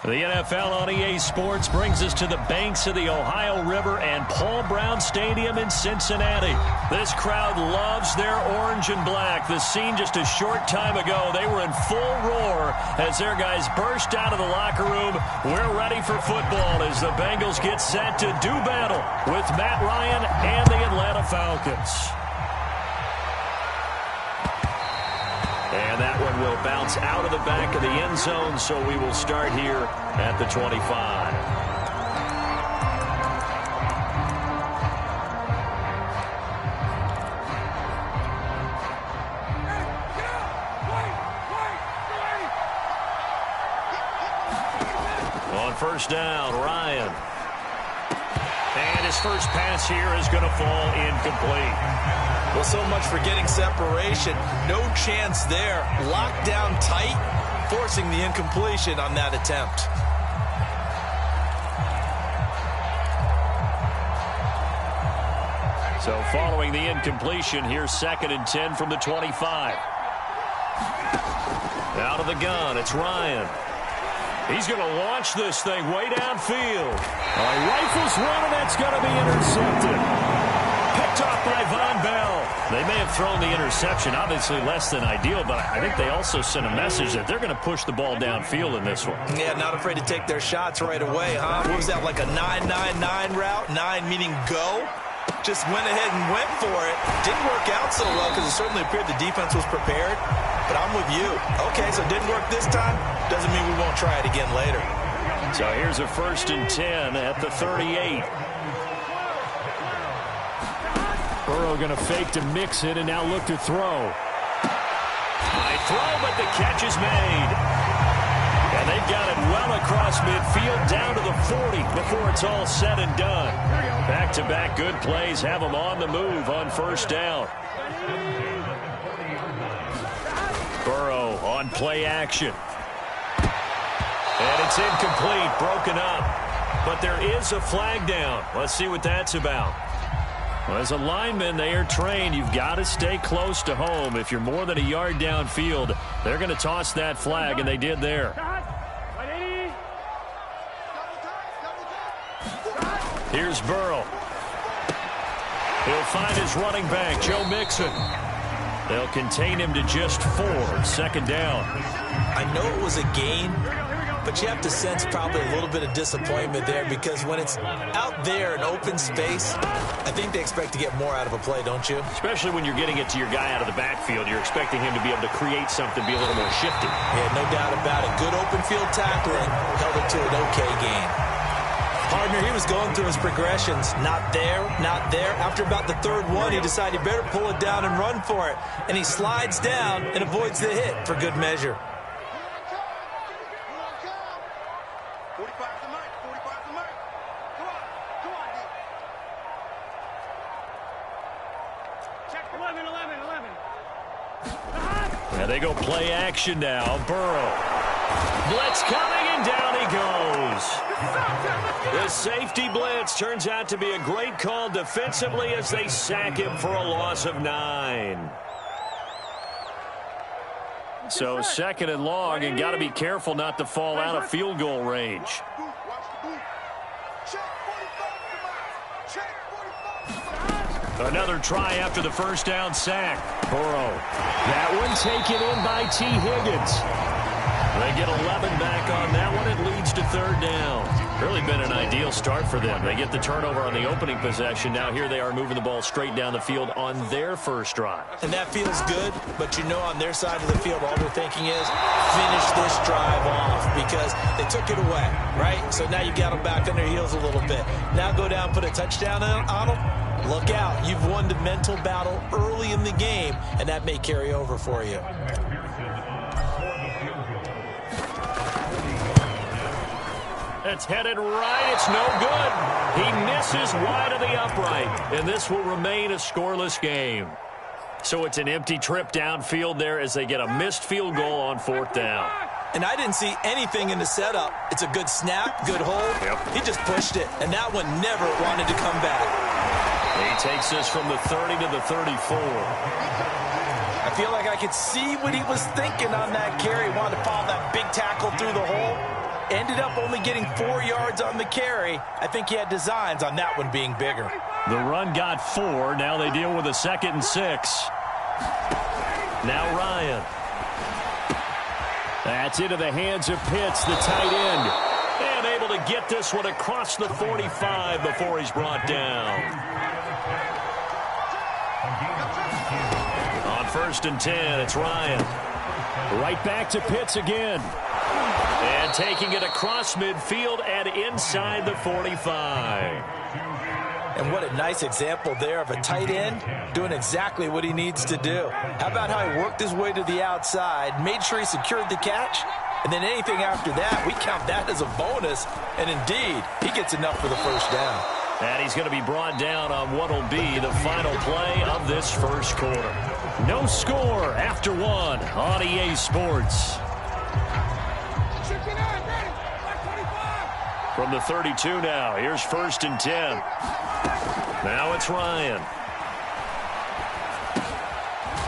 The NFL on EA Sports brings us to the banks of the Ohio River and Paul Brown Stadium in Cincinnati. This crowd loves their orange and black. The scene just a short time ago, they were in full roar as their guys burst out of the locker room. We're ready for football as the Bengals get set to do battle with Matt Ryan and the Atlanta Falcons. And that one will bounce out of the back of the end zone, so we will start here at the 25. On first down, Ryan. And his first pass here is going to fall incomplete. Well, so much for getting separation. No chance there. Locked down tight, forcing the incompletion on that attempt. So following the incompletion, here's 2nd and 10 from the 25. Out of the gun, it's Ryan. He's going to launch this thing way downfield. Rifles one, and that's going to be intercepted. Picked off by Von Bell. They may have thrown the interception, obviously less than ideal, but I think they also sent a message that they're going to push the ball downfield in this one. Yeah, not afraid to take their shots right away, huh? What was that, like a 9-9-9 route? 9 meaning go? Just went ahead and went for it. Didn't work out so well because it certainly appeared the defense was prepared. But I'm with you. Okay, so it didn't work this time. Doesn't mean we won't try it again later. So here's a 1st and 10 at the 38. Burrow going to fake to mix it and now look to throw. High throw, but the catch is made. And they've got it well across midfield down to the 40 before it's all said and done. Back-to-back good plays have them on the move on first down. Burrow on play action. And it's incomplete, broken up. But there is a flag down. Let's see what that's about. Well, as a lineman, they are trained. You've got to stay close to home. If you're more than a yard downfield, they're going to toss that flag, and they did there. Here's Burrow. He'll find his running back, Joe Mixon. They'll contain him to just 4. 2nd down. I know it was a gain, but you have to sense probably a little bit of disappointment there because when it's out there in open space, I think they expect to get more out of a play, don't you? Especially when you're getting it to your guy out of the backfield. You're expecting him to be able to create something, be a little more shifty. Yeah, no doubt about it. Good open field tackling held it to an okay gain. Partner, he was going through his progressions. Not there, not there. After about the 3rd one, he decided he better pull it down and run for it. And he slides down and avoids the hit for good measure. And they go play action now. Burrow. Blitz coming, and down he goes. The safety blitz turns out to be a great call defensively as they sack him for a loss of 9. So 2nd and long, and got to be careful not to fall out of field goal range. Another try after the first down sack. Burrow. That one taken in by T. Higgins. They get 11 back on that one. It leads to 3rd down. Really been an ideal start for them. They get the turnover on the opening possession. Now here they are moving the ball straight down the field on their first drive. And that feels good, but you know on their side of the field all they're thinking is finish this drive off because they took it away, right? So now you got them back on their heels a little bit. Now go down, put a touchdown on them. Look out. You've won the mental battle early in the game, and that may carry over for you. It's headed right. It's no good. He misses wide of the upright, and this will remain a scoreless game. So it's an empty trip downfield there as they get a missed field goal on 4th down. And I didn't see anything in the setup. It's a good snap, good hold. Yep. He just pushed it, and that one never wanted to come back. He takes us from the 30 to the 34. I feel like I could see what he was thinking on that carry. He wanted to follow that big tackle through the hole. Ended up only getting 4 yards on the carry. I think he had designs on that one being bigger. The run got 4. Now they deal with a 2nd and 6. Now Ryan. That's into the hands of Pitts, the tight end. And able to get this one across the 45 before he's brought down. On 1st and 10, it's Ryan. Right back to Pitts again. And taking it across midfield and inside the 45. And what a nice example there of a tight end doing exactly what he needs to do. How about how he worked his way to the outside, made sure he secured the catch, and then anything after that, we count that as a bonus. And indeed, he gets enough for the first down. And he's going to be brought down on what will be the final play of this first quarter. No score after 1 on EA Sports. From the 32 now, here's 1st and 10. Now it's Ryan.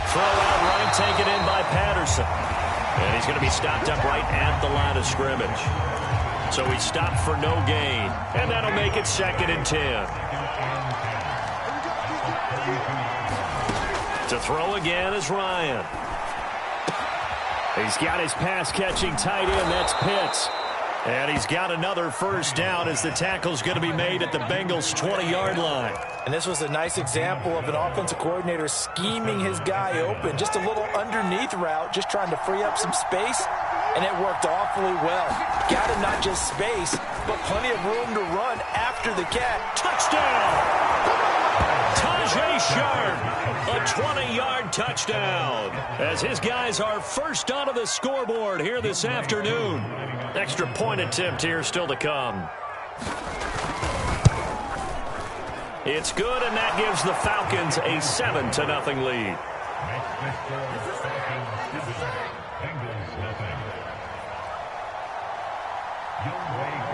Throw out right, taken in by Patterson. And he's going to be stopped up right at the line of scrimmage. So he stopped for no gain. And that'll make it 2nd and 10. To throw again is Ryan. He's got his pass-catching tight end. That's Pitts. And he's got another first down as the tackle's going to be made at the Bengals' 20-yard line. And this was a nice example of an offensive coordinator scheming his guy open. Just a little underneath route, just trying to free up some space. And it worked awfully well. Got him not just space, but plenty of room to run after the catch. Touchdown! Tajay Sharp, a 20-yard touchdown. As his guys are first onto the scoreboard here this afternoon. Extra point attempt here still to come. It's good, and that gives the Falcons a 7-0 lead.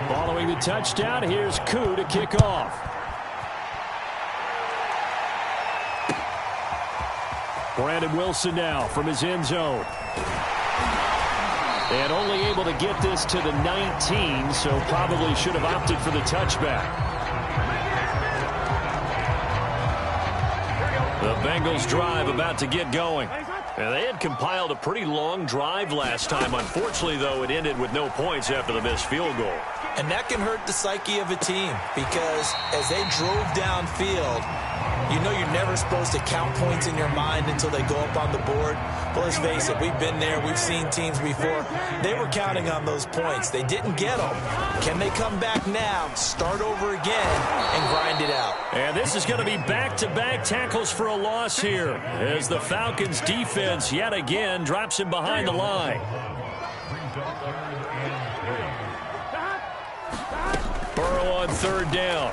Following the touchdown, here's Koo to kick off. Brandon Wilson now from his end zone. And only able to get this to the 19, so probably should have opted for the touchback. The Bengals drive about to get going. And they had compiled a pretty long drive last time. Unfortunately, though, it ended with no points after the missed field goal. And that can hurt the psyche of a team because as they drove downfield, you know you're never supposed to count points in your mind until they go up on the board. Well, let's face it, we've been there. We've seen teams before. They were counting on those points. They didn't get them. Can they come back now, start over again, and grind it out? And this is going to be back-to-back tackles for a loss here as the Falcons defense yet again drops him behind the line. Burrow on 3rd down.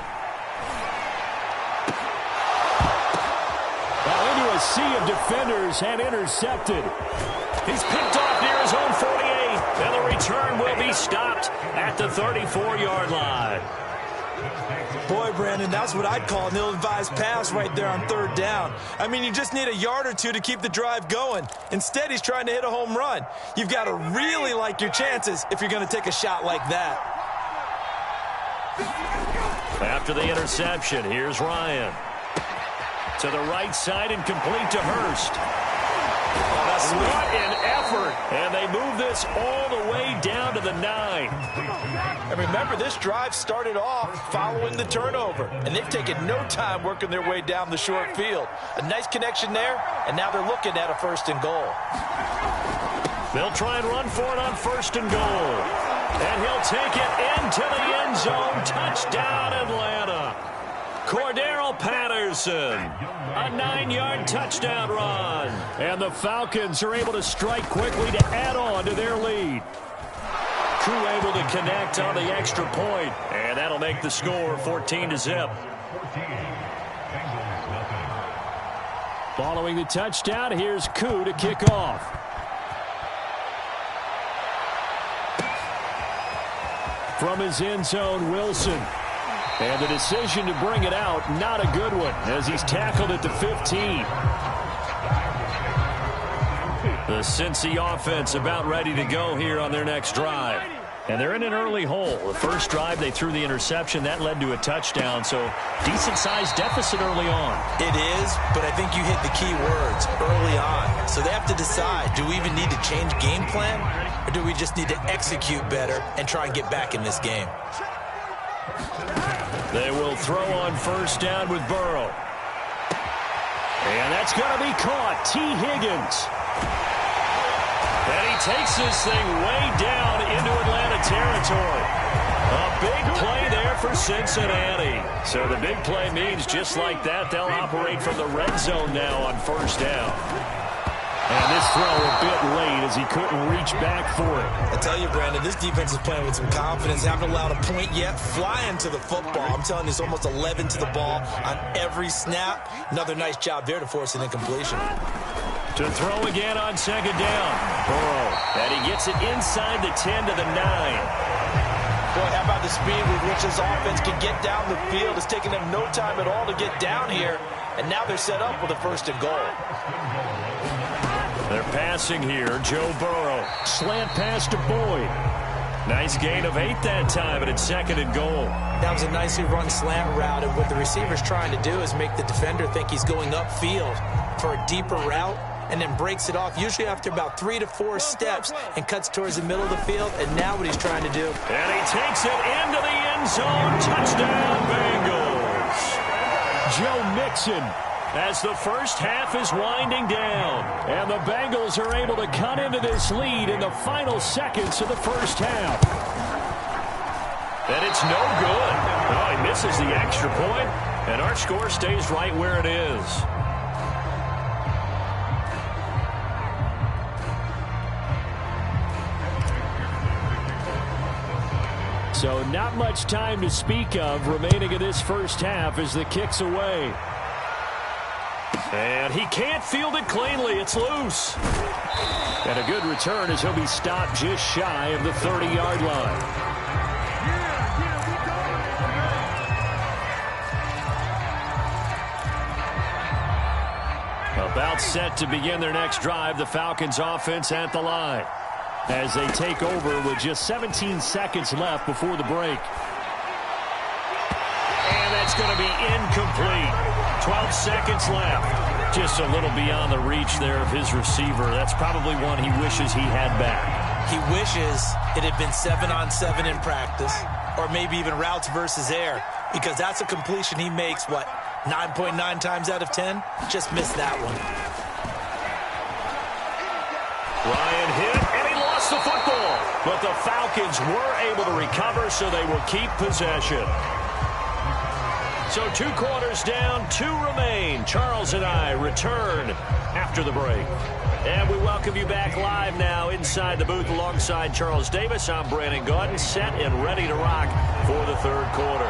Into a sea of defenders and intercepted. He's picked off near his own 48, and the return will be stopped at the 34-yard line. Boy, Brandon, that's what I'd call an ill-advised pass right there on 3rd down. I mean, you just need a yard or two to keep the drive going. Instead, he's trying to hit a home run. You've got to really like your chances if you're going to take a shot like that. After the interception, here's Ryan. To the right side and complete to Hurst. What an effort. And they move this all the way down to the 9. And remember, this drive started off following the turnover. And they've taken no time working their way down the short field. A nice connection there, and now they're looking at a 1st and goal. They'll try and run for it on 1st and goal. And he'll take it into the end zone. Touchdown, Atlanta. Cordero Patterson, a 9-yard touchdown run. And the Falcons are able to strike quickly to add on to their lead. Crew able to connect on the extra point, and that'll make the score 14-0. Following the touchdown, here's Koo to kick off. From his end zone, Wilson. And the decision to bring it out, not a good one, as he's tackled at the 15. The Cincy offense about ready to go here on their next drive. And they're in an early hole. The first drive, they threw the interception. That led to a touchdown. So decent-sized deficit early on. It is, but I think you hit the key words, early on. So they have to decide, do we even need to change game plan? Or do we just need to execute better and try and get back in this game? They will throw on first down with Burrow. And that's going to be caught. T. Higgins. And he takes this thing way down into Atlanta territory. A big play there for Cincinnati. So the big play means just like that, they'll operate from the red zone now on first down. And this throw a bit late as he couldn't reach back for it. I tell you, Brandon, this defense is playing with some confidence. Haven't allowed a point yet. Flying to the football. I'm telling you, it's almost 11 to the ball on every snap. Another nice job there to force an incompletion. To throw again on second down. Burrow. And he gets it inside the 10 to the 9. Boy, how about the speed with which this offense can get down the field? It's taking them no time at all to get down here. And now they're set up with a first and goal. They're passing here. Joe Burrow. Slant pass to Boyd. Nice gain of 8 that time, but it's second and goal. That was a nicely run slant route, and what the receiver's trying to do is make the defender think he's going upfield for a deeper route, and then breaks it off, usually after about 3 to 4 steps, and cuts towards the middle of the field, and now what he's trying to do. And he takes it into the end zone. Touchdown, Bengals. Joe Mixon. As the first half is winding down. And the Bengals are able to cut into this lead in the final seconds of the first half. And it's no good. Oh, he misses the extra point, and our score stays right where it is. So not much time to speak of remaining in this first half as the kick's away. And he can't field it cleanly. It's loose. And a good return as he'll be stopped just shy of the 30-yard line. About set to begin their next drive, the Falcons offense at the line as they take over with just 17 seconds left before the break. And that's going to be incomplete. 12 seconds left. Just a little beyond the reach there of his receiver. That's probably one he wishes he had back. He wishes it had been 7-on-7 in practice, or maybe even routes versus air, because that's a completion he makes, 9.9 times out of 10? Just missed that one. Ryan hit, and he lost the football. But the Falcons were able to recover, so they will keep possession. So 2 quarters down, 2 remain. Charles and I return after the break. And we welcome you back live now inside the booth alongside Charles Davis. I'm Brandon Gaudin, set and ready to rock for the third quarter.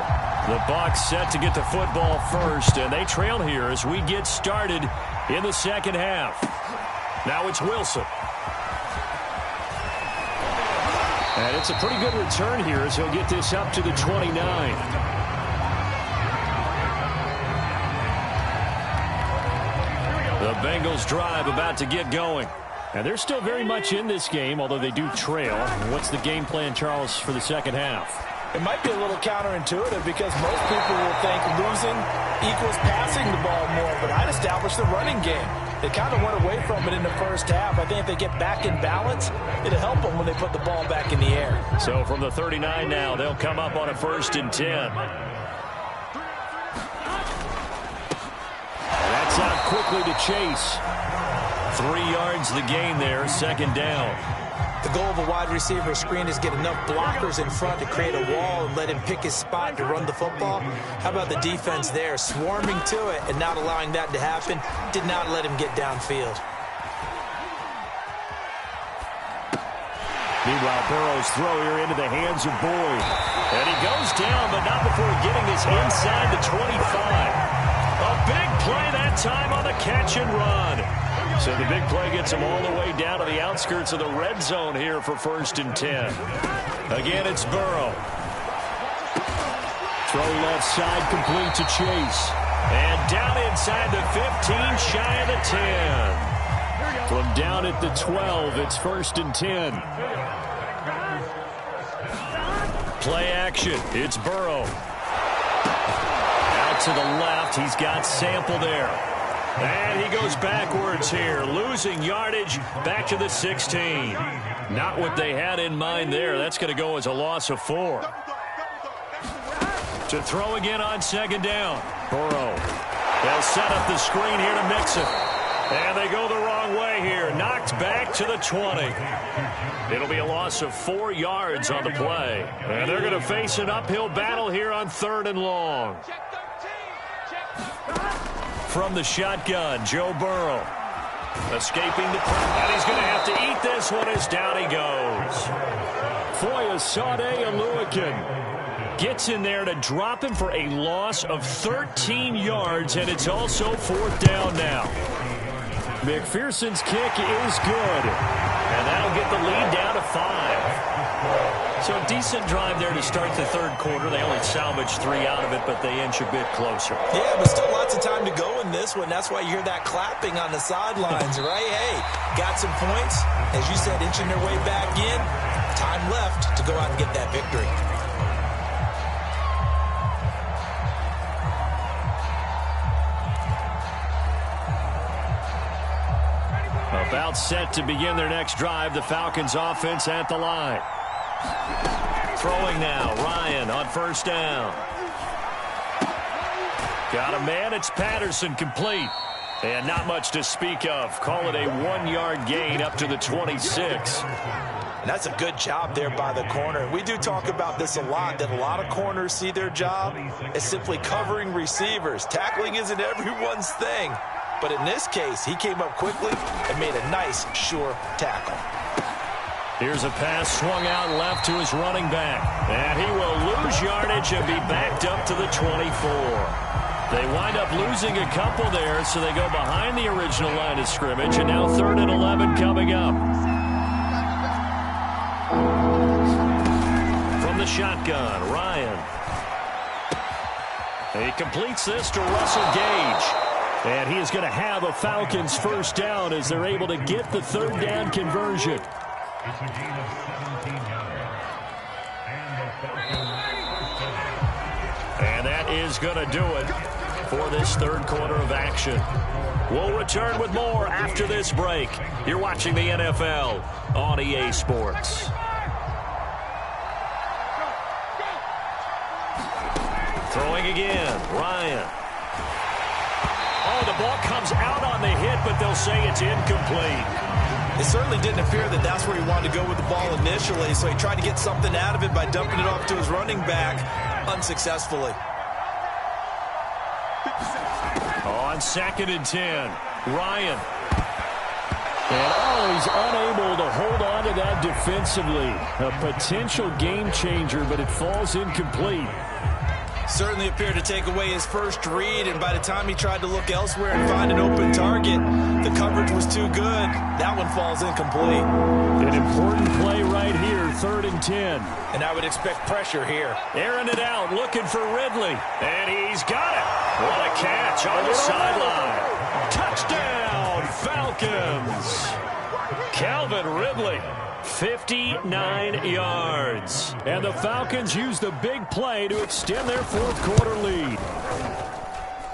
The Bucs set to get the football first, and they trail here as we get started in the second half. Now it's Wilson. And it's a pretty good return here as he'll get this up to the 29. The Bengals drive about to get going. And they're still very much in this game, although they do trail. What's the game plan, Charles, for the second half? It might be a little counterintuitive because most people will think losing equals passing the ball more, but I'd establish the running game. They kind of went away from it in the first half. I think if they get back in balance, it'll help them when they put the ball back in the air. So from the 39 now, they'll come up on a 1st and 10. That's out quickly to Chase. 3 yards the gain there, 2nd down. The goal of a wide receiver screen is get enough blockers in front to create a wall and let him pick his spot to run the football. How about the defense there, swarming to it and not allowing that to happen? Did not let him get downfield. Meanwhile, Burrow's throw here into the hands of Boyd. And he goes down, but not before getting his inside the 25. A big play that time on the catch and run. So the big play gets him all the way down to the outskirts of the red zone here for 1st and 10. Again, it's Burrow. Throw left side complete to Chase. And down inside the 15, shy of the 10. From down at the 12, it's 1st and 10. Play action. It's Burrow. Out to the left. He's got Sample there. And he goes backwards here, losing yardage back to the 16. Not what they had in mind there. That's going to go as a loss of 4. To throw again on second down. Burrow. They'll set up the screen here to Mixon. And they go the wrong way here. Knocked back to the 20. It'll be a loss of 4 yards on the play. And they're going to face an uphill battle here on 3rd and long. From the shotgun, Joe Burrow. Escaping the pressure. And he's going to have to eat this one as down he goes. Foyesade Oluokun gets in there to drop him for a loss of 13 yards, and it's also 4th down now. McPherson's kick is good, and that'll get the lead down to 5. So a decent drive there to start the 3rd quarter. They only salvaged 3 out of it, but they inch a bit closer. Yeah, but still lots of time to go in this one. That's why you hear that clapping on the sidelines, right? Hey, got some points. As you said, inching their way back in. Time left to go out and get that victory. About set to begin their next drive. The Falcons offense at the line. Throwing now. Ryan on 1st down. Got a man. It's Patterson, complete. And not much to speak of. Call it a 1-yard gain up to the 26. And that's a good job there by the corner. We do talk about this a lot, that a lot of corners see their job as simply covering receivers. Tackling isn't everyone's thing. But in this case, he came up quickly and made a nice, sure tackle. Here's a pass swung out left to his running back. And he will lose yardage and be backed up to the 24. They wind up losing a couple there, so they go behind the original line of scrimmage. And now 3rd and 11 coming up. From the shotgun, Ryan. He completes this to Russell Gage. And he is going to have a Falcons 1st down as they're able to get the 3rd down conversion. And that is going to do it for this 3rd quarter of action. We'll return with more after this break. You're watching the NFL on EA Sports. Throwing again, Ryan. Oh, the ball comes out on the hit, but they'll say it's incomplete. It certainly didn't appear that that's where he wanted to go with the ball initially, so he tried to get something out of it by dumping it off to his running back unsuccessfully. On 2nd and 10, Ryan. And he's unable to hold on to that defensively. A potential game changer, but it falls incomplete. Certainly appeared to take away his first read, and by the time he tried to look elsewhere and find an open target, the coverage was too good. That one falls incomplete. An important play right here, 3rd and 10. And I would expect pressure here. Airing it out, looking for Ridley. And he's got it. What a catch on the sideline. Touchdown, Falcons. Calvin Ridley. 59 yards. And the Falcons use the big play to extend their 4th quarter lead.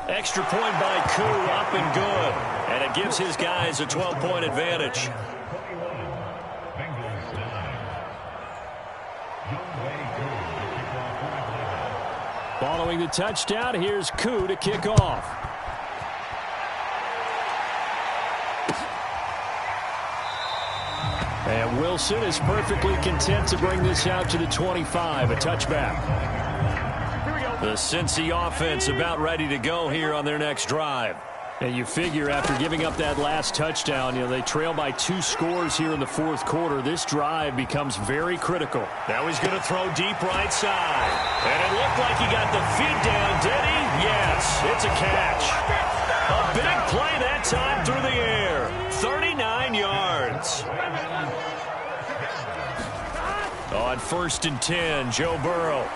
Extra point by Koo, up and good. And it gives his guys a 12-point advantage. Following the touchdown, here's Koo to kick off. And Wilson is perfectly content to bring this out to the 25, a touchback. The Cincy offense about ready to go here on their next drive. And you figure after giving up that last touchdown, they trail by 2 scores here in the 4th quarter. This drive becomes very critical. Now he's going to throw deep right side. And it looked like he got the feet down, did he? Yes, it's a catch. A big play that time through the air. 39 yards. On 1st and 10, Joe Burrow.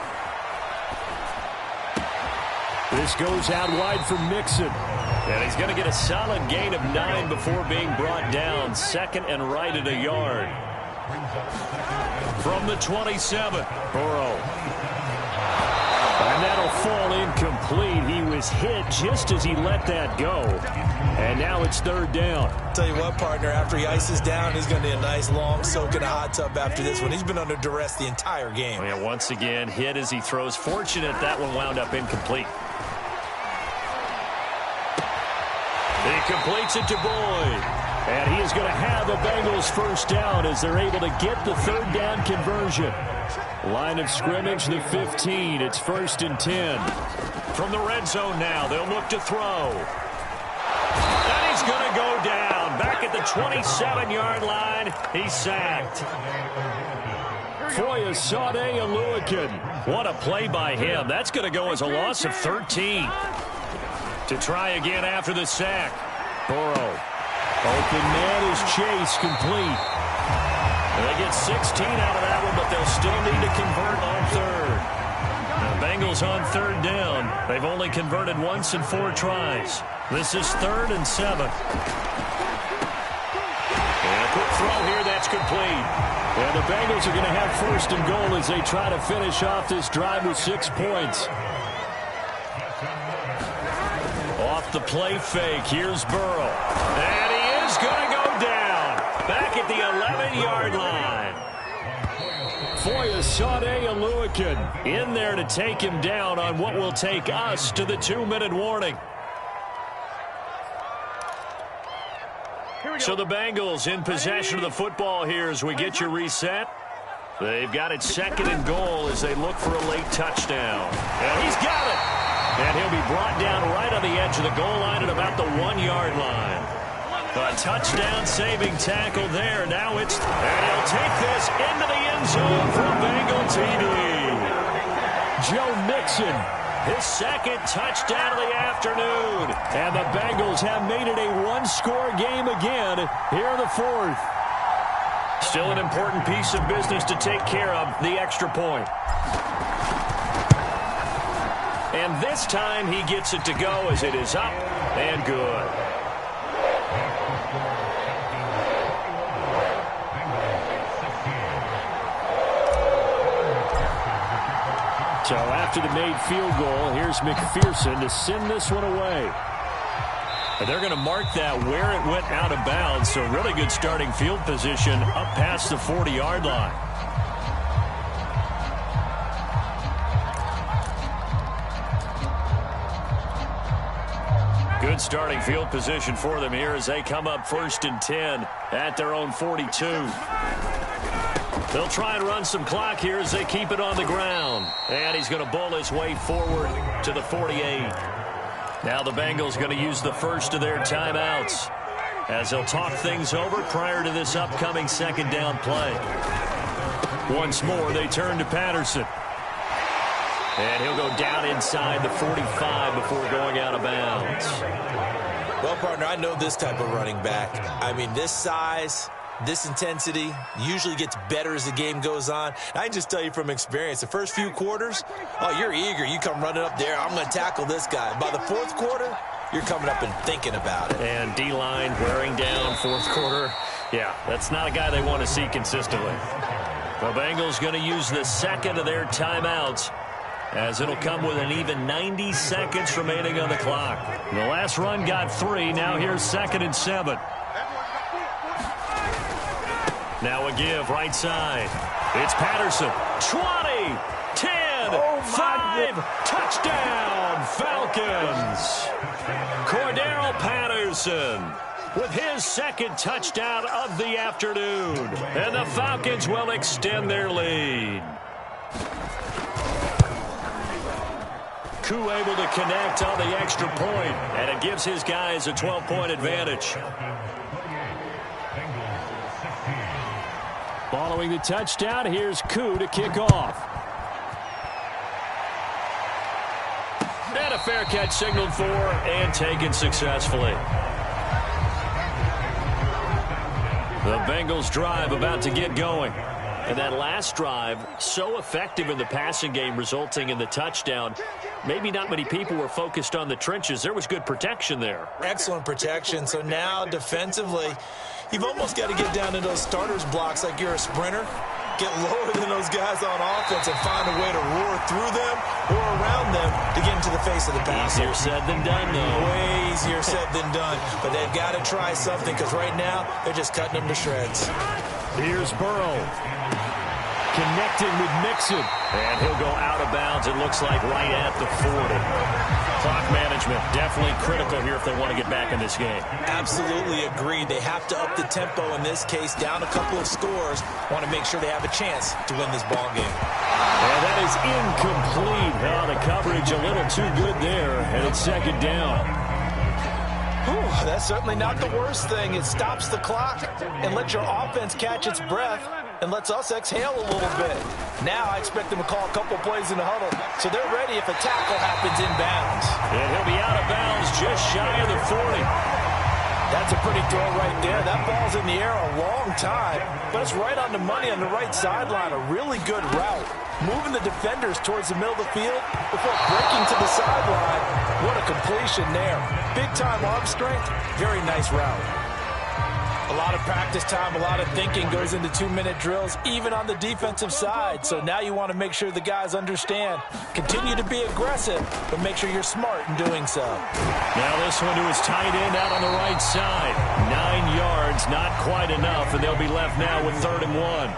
This goes out wide for Mixon. And he's going to get a solid gain of 9 before being brought down. 2nd and right at a yard. From the 27, Burrow. And that'll fall incomplete. He was hit just as he let that go. And now it's third down. Tell you what, partner, after he ices down, he's going to need a nice long soak in a hot tub after this one. He's been under duress the entire game. Yeah, once again, hit as he throws. Fortunate that one wound up incomplete. He completes it to Boyd. And he is going to have the Bengals first down as they're able to get the third down conversion. Line of scrimmage, the 15. It's 1st and 10. From the red zone now, they'll look to throw. And he's going to go down. Back at the 27-yard line, he's sacked. Foyesade Oluokun. What a play by him. That's going to go as a loss of 13. To try again after the sack. Burrow. Open man is Chase, complete. And they get 16 out of that one, but they'll still need to convert on third. The Bengals on third down. They've only converted once in 4 tries. This is 3rd and 7. And a quick throw here, that's complete. And the Bengals are going to have 1st and goal as they try to finish off this drive with 6 points. Off the play fake, here's Burrow. And he is going to go down. Back at the 11-yard line. Foyesade Oluokun in there to take him down on what will take us to the 2-minute warning. So the Bengals in possession of the football here as we get you reset. They've got it 2nd and goal as they look for a late touchdown. And he's got it. And he'll be brought down right on the edge of the goal line at about the 1-yard line. A touchdown-saving tackle there. Now and he'll take this into the end zone for a Bengal TD. Joe Mixon, his 2nd touchdown of the afternoon. And the Bengals have made it a 1-score game again here in the 4th. Still an important piece of business to take care of, the extra point. And this time he gets it to go as it is up and good. So after the made field goal, here's McPherson to send this one away. And they're going to mark that where it went out of bounds. So really good starting field position up past the 40-yard line. Good starting field position for them here as they come up 1st and 10 at their own 42. They'll try and run some clock here as they keep it on the ground. And he's going to bowl his way forward to the 48. Now the Bengals going to use the first of their timeouts as they'll talk things over prior to this upcoming 2nd down play. Once more, they turn to Patterson. And he'll go down inside the 45 before going out of bounds. Well, partner, I know this type of running back. I mean, this size, this intensity usually gets better as the game goes on. I can just tell you from experience, the first few quarters, oh, you're eager. You come running up there, I'm going to tackle this guy. By the 4th quarter, you're coming up and thinking about it. And D-line wearing down 4th quarter. Yeah, that's not a guy they want to see consistently. The Bengals going to use the 2nd of their timeouts, as it'll come with an even 90 seconds remaining on the clock. The last run got 3. Now here's 2nd and 7. Now a give right side. It's Patterson. 20, 10, 5, touchdown, Falcons. Cordero Patterson with his 2nd touchdown of the afternoon. And the Falcons will extend their lead. Koo able to connect on the extra point, and it gives his guys a 12-point advantage. Following the touchdown, here's Koo to kick off. And a fair catch signaled for and taken successfully. The Bengals drive about to get going. And that last drive, so effective in the passing game, resulting in the touchdown. Maybe not many people were focused on the trenches. There was good protection there. Excellent protection. So now defensively, you've almost got to get down to those starters blocks like you're a sprinter. Get lower than those guys on offense and find a way to roar through them or around them to get into the face of the pass. Easier said than done, though. Way easier said than done. But they've got to try something because right now they're just cutting them to shreds. Here's Burrow. Connecting with Mixon. And he'll go out of bounds, it looks like, right at the 40. Clock management definitely critical here if they want to get back in this game. Absolutely agreed. They have to up the tempo in this case, down a couple of scores. Want to make sure they have a chance to win this ball game. And that is incomplete. Oh, the coverage a little too good there, and it's second down. Whew, that's certainly not the worst thing. It stops the clock and lets your offense catch its breath and lets us exhale a little bit. Now I expect them to call a couple plays in the huddle, so they're ready if a tackle happens inbounds. And he'll be out of bounds just shy of the 40. That's a pretty throw right there. That ball's in the air a long time, but it's right on the money on the right sideline. A really good route. Moving the defenders towards the middle of the field before breaking to the sideline. What a completion there. Big-time arm strength. Very nice route. A lot of practice time, a lot of thinking goes into 2-minute drills, even on the defensive side. So now you want to make sure the guys understand. Continue to be aggressive, but make sure you're smart in doing so. Now this one to his tight end out on the right side. 9 yards, not quite enough, and they'll be left now with 3rd and 1.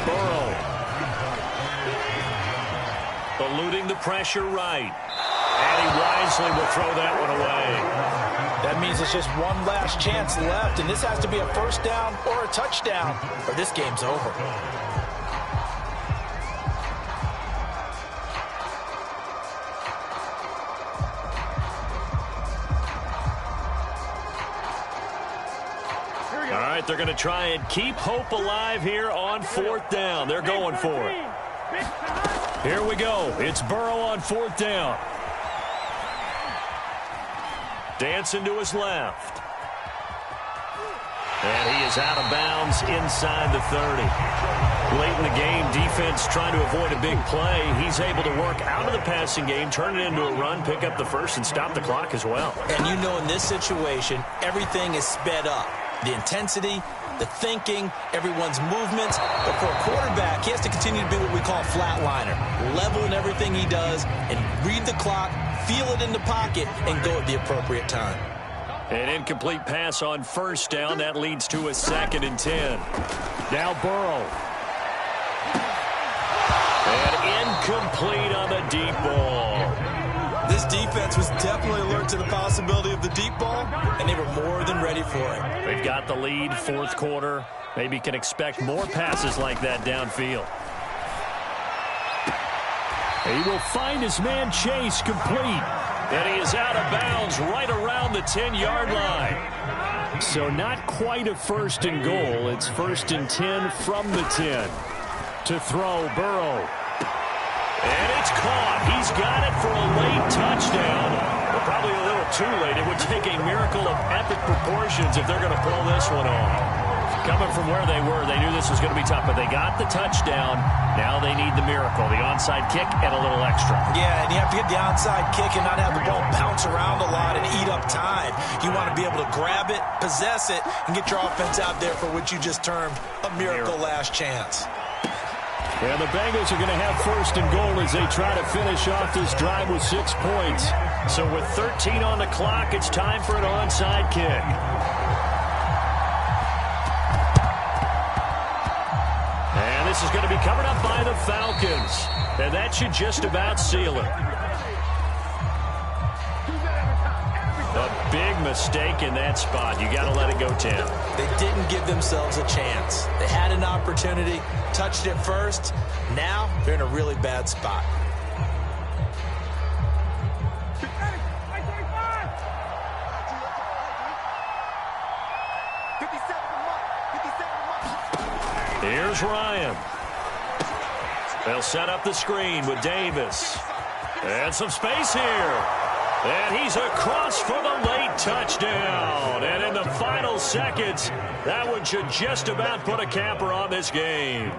Burrow. Eluding the pressure right. And he wisely will throw that one away. That means it's just one last chance left, and this has to be a first down or a touchdown, or this game's over. All right, they're going to try and keep hope alive here on 4th down. They're going for it. Here we go. It's Burrow on 4th down. Dancing to his left. And he is out of bounds inside the 30. Late in the game, defense trying to avoid a big play. He's able to work out of the passing game, turn it into a run, pick up the first, and stop the clock as well. And you know in this situation, everything is sped up. The intensity, the thinking, everyone's movements. But for a quarterback, he has to continue to be what we call a flatliner. Level in everything he does and read the clock, feel it in the pocket, and go at the appropriate time. An incomplete pass on 1st down. That leads to a 2nd and 10. Now Burrow. And incomplete on the deep ball. This defense was definitely alert to the possibility of the deep ball, and they were more than ready for it. They've got the lead, 4th quarter. Maybe can expect more passes like that downfield. He will find his man Chase complete. And he is out of bounds right around the 10-yard line. So not quite a 1st and goal. It's 1st and 10 from the 10. To throw, Burrow. And it's caught. He's got it for a late touchdown. But probably a little too late. It would take a miracle of epic proportions if they're going to pull this one off. Coming from where they were, they knew this was going to be tough, but they got the touchdown. Now they need the miracle, the onside kick and a little extra. Yeah, and you have to get the onside kick and not have the ball bounce around a lot and eat up time. You want to be able to grab it, possess it, and get your offense out there for what you just termed a miracle last chance. Yeah, the Bengals are going to have 1st and goal as they try to finish off this drive with 6 points. So with 13 on the clock, it's time for an onside kick. And this is going to be covered up by the Falcons. And that should just about seal it. A big mistake in that spot. You got to let it go, Tim. They didn't give themselves a chance. They had an opportunity, touched it first. Now they're in a really bad spot. Here's Ryan. They'll set up the screen with Davis. And some space here. And he's across for the late touchdown. And in the final seconds, that one should just about put a capper on this game.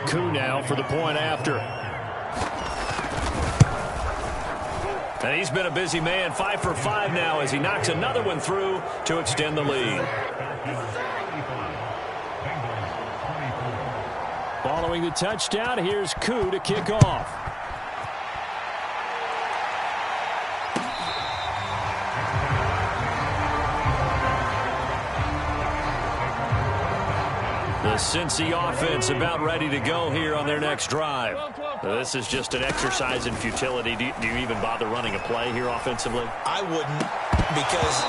Koo now for the point after. And he's been a busy man, 5 for 5 now as he knocks another one through to extend the lead. Following the touchdown, here's Koo to kick off. The Cincy offense about ready to go here on their next drive. This is just an exercise in futility. Do you even bother running a play here offensively? I wouldn't, because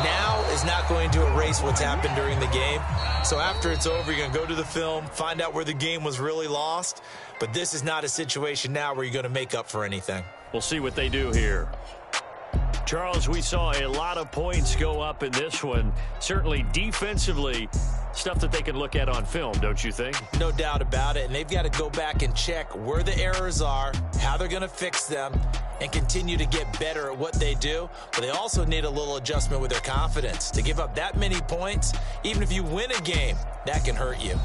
now is not going to erase what's happened during the game. So after it's over, you're going to go to the film, find out where the game was really lost. But this is not a situation now where you're going to make up for anything. We'll see what they do here. Charles, we saw a lot of points go up in this one. Certainly defensively, stuff that they can look at on film, don't you think? No doubt about it. And they've got to go back and check where the errors are, how they're going to fix them, and continue to get better at what they do. But they also need a little adjustment with their confidence. To give up that many points, even if you win a game, that can hurt you.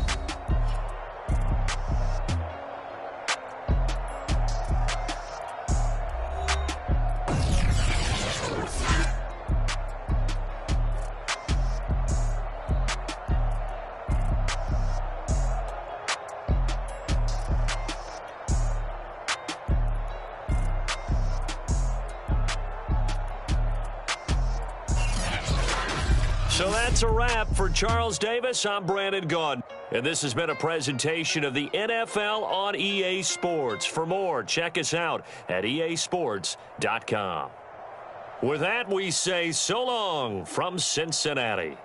So that's a wrap for Charles Davis. I'm Brandon Gaudin. And this has been a presentation of the NFL on EA Sports. For more, check us out at easports.com. With that, we say so long from Cincinnati.